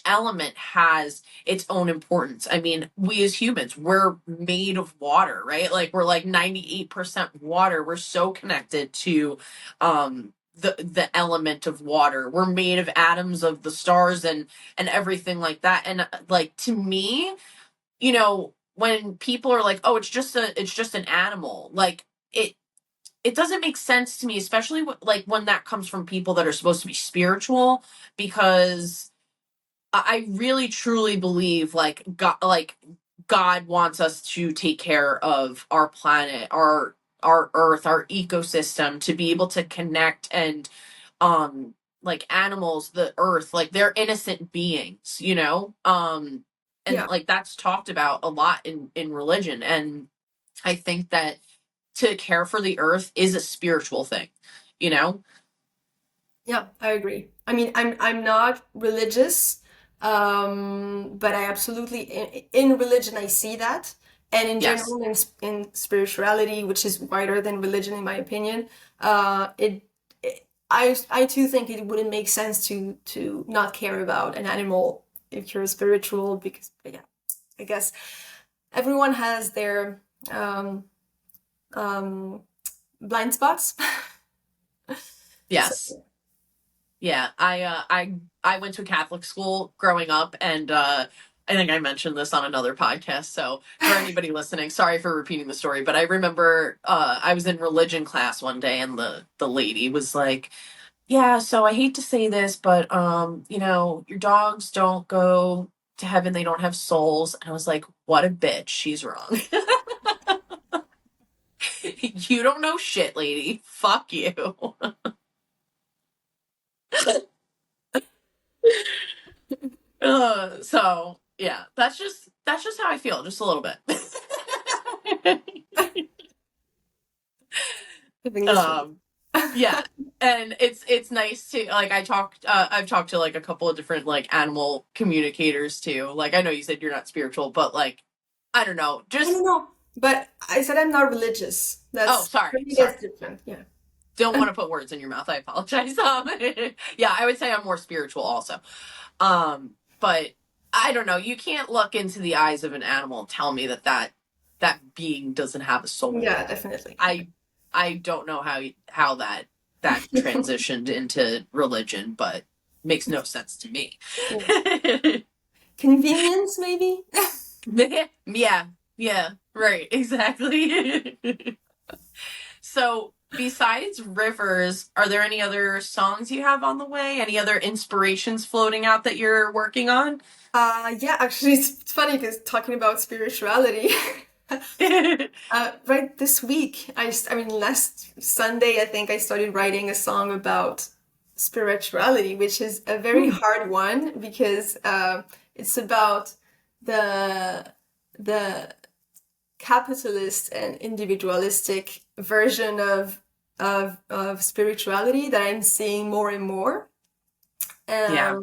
element has its own importance. I mean, we as humans, we're made of water, right? Like we're like 98% water. We're so connected to the element of water. We're made of atoms of the stars and everything like that. And like to me, when people are like, oh, it's just an animal, like it doesn't make sense to me, especially like when that comes from people that are supposed to be spiritual, because I really truly believe God wants us to take care of our planet, our earth, our ecosystem, to be able to connect and like animals, the earth, like they're innocent beings, and yeah. like that's talked about a lot in religion. And I think that to care for the earth is a spiritual thing, you know? Yeah, I agree. I mean, I'm not religious, but I absolutely in religion I see that, and in Yes. general in spirituality, which is wider than religion in my opinion, I too think it wouldn't make sense to not care about an animal if you're spiritual, because yeah, I guess everyone has their um, um, blind spots. Yes. So, Yeah, I went to a Catholic school growing up, and I think I mentioned this on another podcast. So for anybody listening, sorry for repeating the story, but I remember I was in religion class one day, and the lady was like, "Yeah, so I hate to say this, but your dogs don't go to heaven; they don't have souls." And I was like, "What a bitch! She's wrong. You don't know shit, lady. Fuck you." So yeah, that's just how I feel, just a little bit. I think it's funny. um, yeah, and it's nice to like I've talked to like a couple of different like animal communicators too. Like I know you said you're not spiritual, but like I don't know, I don't just know, but I said I'm not religious. oh, That's for sorry, me, sorry. that's different. Yeah. Don't want to put words in your mouth. I apologize. Yeah, I would say I'm more spiritual also. But I don't know. You can't look into the eyes of an animal and tell me that being doesn't have a soul. Yeah, definitely. I don't know how that transitioned into religion, but makes no sense to me. Yeah. Convenience, maybe? Yeah, yeah, right, exactly. So, besides rivers, are there any other songs you have on the way? Any other inspirations floating out that you're working on? Yeah, actually, it's funny because talking about spirituality, right this week, I mean, last Sunday, I think I started writing a song about spirituality, which is a very hard one because it's about the the capitalist and individualistic version of spirituality that I'm seeing more and more. Yeah.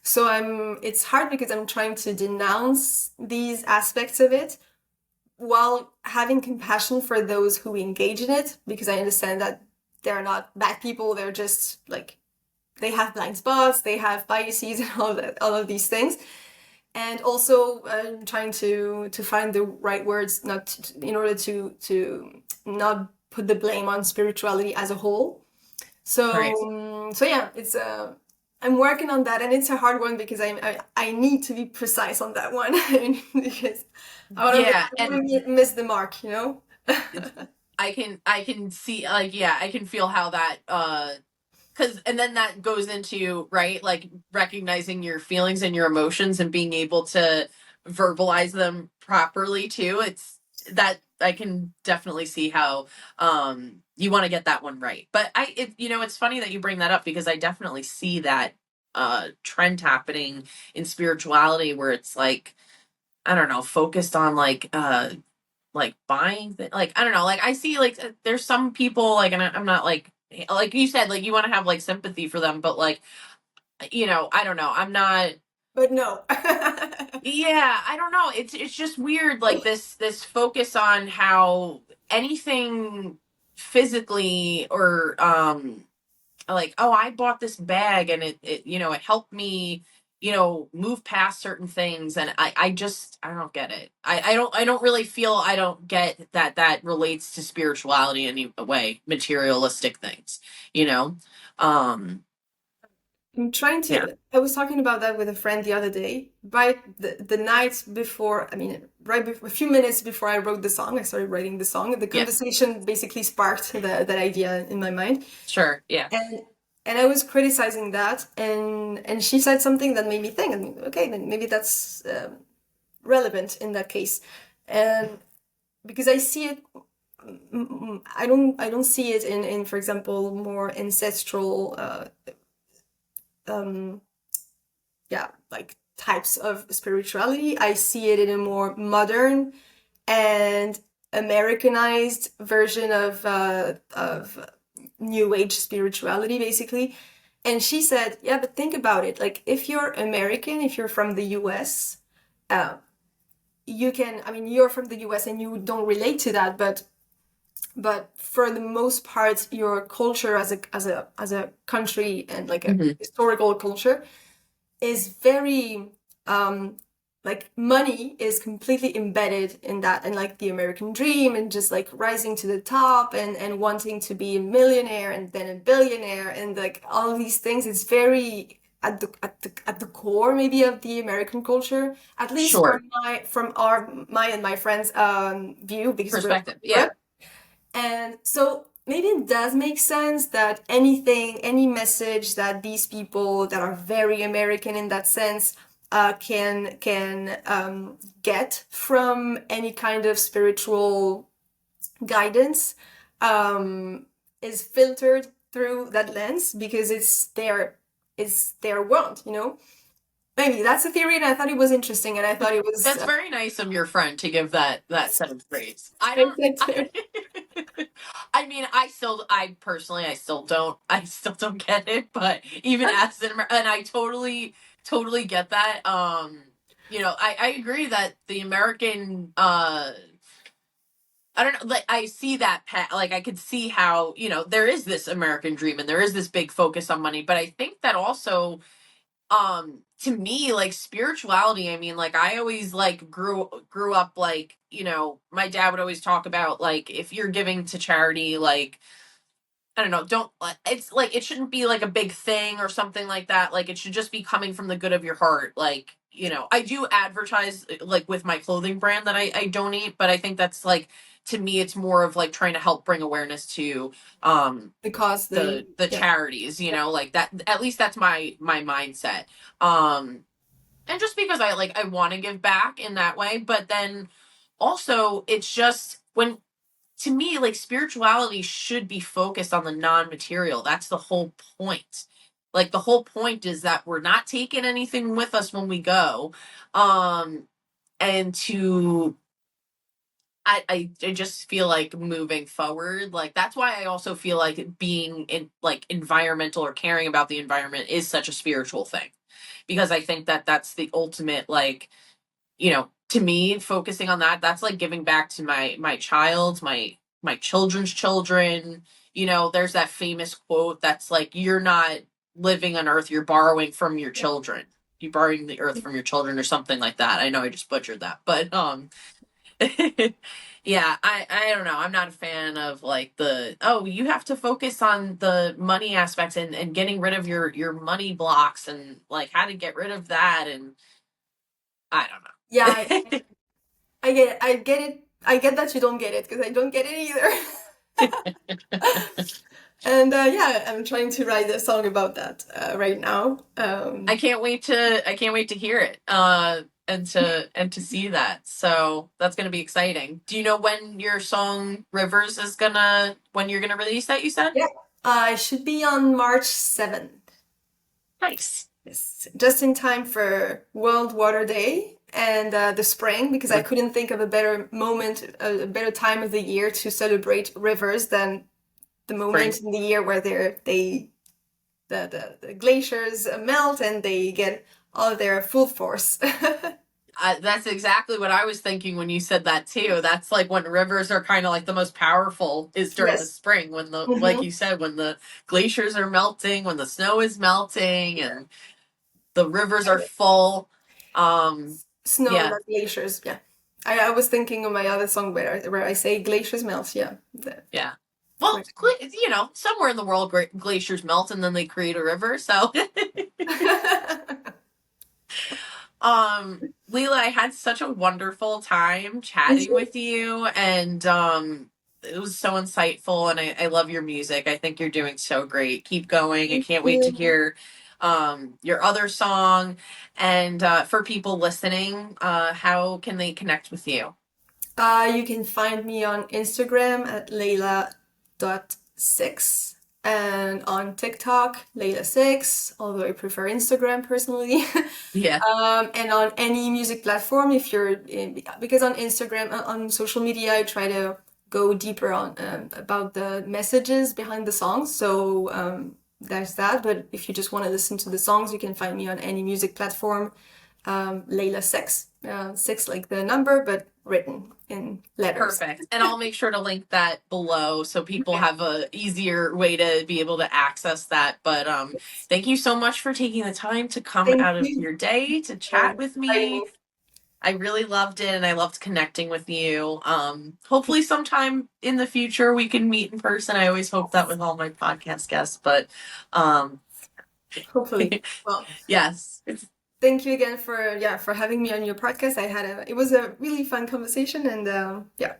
So it's hard because I'm trying to denounce these aspects of it while having compassion for those who engage in it, because I understand that they're not bad people, they're just like they have blind spots, they have biases and all of these things. and also trying to find the right words, in order to not put the blame on spirituality as a whole. So Right. so yeah, it's I'm working on that, and it's a hard one because I need to be precise on that one because I Yeah, don't and want to miss the mark, you know. I can see, like, yeah, I can feel how that because, and then that goes into, right, like recognizing your feelings and your emotions and being able to verbalize them properly too. It's that I can definitely see how you want to get that one right. But it's funny that you bring that up, because I definitely see that trend happening in spirituality, where it's like, I don't know, focused on like buying like, I don't know, like I see like there's some people like, and I'm not like you said, like you want to have like sympathy for them, but like, I don't know, I'm not. But no. Yeah, I don't know, it's just weird, like this focus on how anything physically, or like, oh, I bought this bag and it helped me, move past certain things. And I don't get it. I don't really feel, I don't get that relates to spirituality in any way, materialistic things, you know? Um, I'm trying yeah. to. I was talking about that with a friend the other day. Right, the night before, I mean, right before, a few minutes before I wrote the song, I started writing the song. The Yeah. conversation basically sparked that idea in my mind, Sure. Yeah. and I was criticizing that, and she said something that made me think. I mean, okay, then maybe that's relevant in that case, and because I see it. I don't see it in, for example, more ancestral um, yeah, like types of spirituality. I see it in a more modern and Americanized version of New Age spirituality, basically. And she said, "Yeah, but think about it. Like, if you're American, if you're from the U.S., uh, you can. I mean, you're from the U.S. and you don't relate to that, but for the most part, your culture as a country, and like a Hmm. historical culture, is very like money is completely embedded in that, and like the American dream, and just like rising to the top, and wanting to be a millionaire and then a billionaire, and like all of these things is very at the core maybe of the American culture, at least Sure. from my and my friends view, because we're from Perspective. Yeah. Europe. And so maybe it does make sense that anything, any message that these people that are very American in that sense can get from any kind of spiritual guidance um, is filtered through that lens, because it's their world, you know. Maybe that's a theory, and I thought it was interesting, and I thought it was That's very nice of your friend to give that set of phrase. I I don't. said I mean, I personally, I still don't get it. But even as and I totally get that. I agree that the American, I don't know, like I see that like I could see how, there is this American dream and there is this big focus on money, but I think that also, to me, like spirituality, I mean, like I always like grew up, like, my dad would always talk about, like, if you're giving to charity, like, I don't know, don't, it's like it shouldn't be like a big thing or something like that, like it should just be coming from the good of your heart, like, I do advertise, like with my clothing brand that I donate, but I think that's like, to me it's more of like trying to help bring awareness to because the yeah. charities, like that, at least that's my mindset. um and just because I want to give back in that way, but then also it's just, when, to me, like spirituality should be focused on the non-material. That's the whole point. Like the whole point is that we're not taking anything with us when we go. Um and to I just feel like moving forward, like that's why I also feel like being in like environmental or caring about the environment is such a spiritual thing, because I think that that's the ultimate, like, to me, focusing on that, that's like giving back to my child, my children's children. There's that famous quote that's like, you're not living on earth, you're borrowing from your children. you borrowing the earth from your children or something like that. I know I just butchered that, but yeah, I don't know. I'm not a fan of like you have to focus on the money aspect and getting rid of your money blocks and like how to get rid of that, and I don't know. Yeah, I get it. I get it. I get that you don't get it because I don't get it either. And yeah, I'm trying to write a song about that right now. I can't wait to hear it. And to see that. So that's gonna be exciting. Do you know when your song Rivers is when you're gonna release that, you said? Yeah. It should be on March 7th. Nice. Yes. Just in time for World Water Day and the spring, because I couldn't think of a better moment, a better time of the year to celebrate rivers than the moment in the year where the glaciers melt and they get all their full force. That's exactly what I was thinking when you said that too. That's like when rivers are kind of like the most powerful is during the spring when like you said, when the glaciers are melting, when the snow is melting and the rivers are full. Snow, not glaciers. Yeah. I was thinking of my other song where I say glaciers melt. Yeah. Yeah. Well, somewhere in the world glaciers melt and then they create a river. So Leila, I had such a wonderful time chatting with you, and it was so insightful, and I love your music. I think you're doing so great. Keep going. I can't wait to hear your other song. And for people listening, how can they connect with you? You can find me on Instagram at Leïla.Six. And on TikTok, Leila Six, although I prefer Instagram personally. Yeah. And on any music platform, because on Instagram, on social media, I try to go deeper on about the messages behind the songs. So there's that. But if you just want to listen to the songs, you can find me on any music platform. Leila Six, six like the number, but written in letters. Perfect. And I'll make sure to link that below so people have a easier way to be able to access that. But thank you so much for taking the time to come out of your day to chat with me. I really loved it, and I loved connecting with you. Hopefully sometime in the future we can meet in person. I always hope that with all my podcast guests, but hopefully. Well, yes. Thank you again for having me on your podcast. It was a really fun conversation, and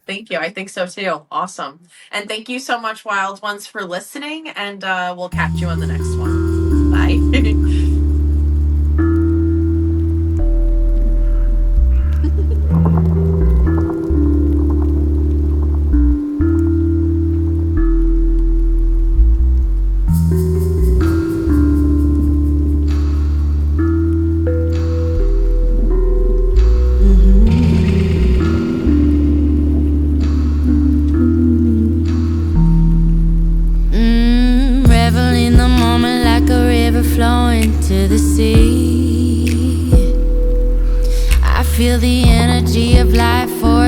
Thank you. I think so too. Awesome. And thank you so much, Wild Ones, for listening, and we'll catch you on the next one. Bye. Flowing to the sea, I feel the energy of life for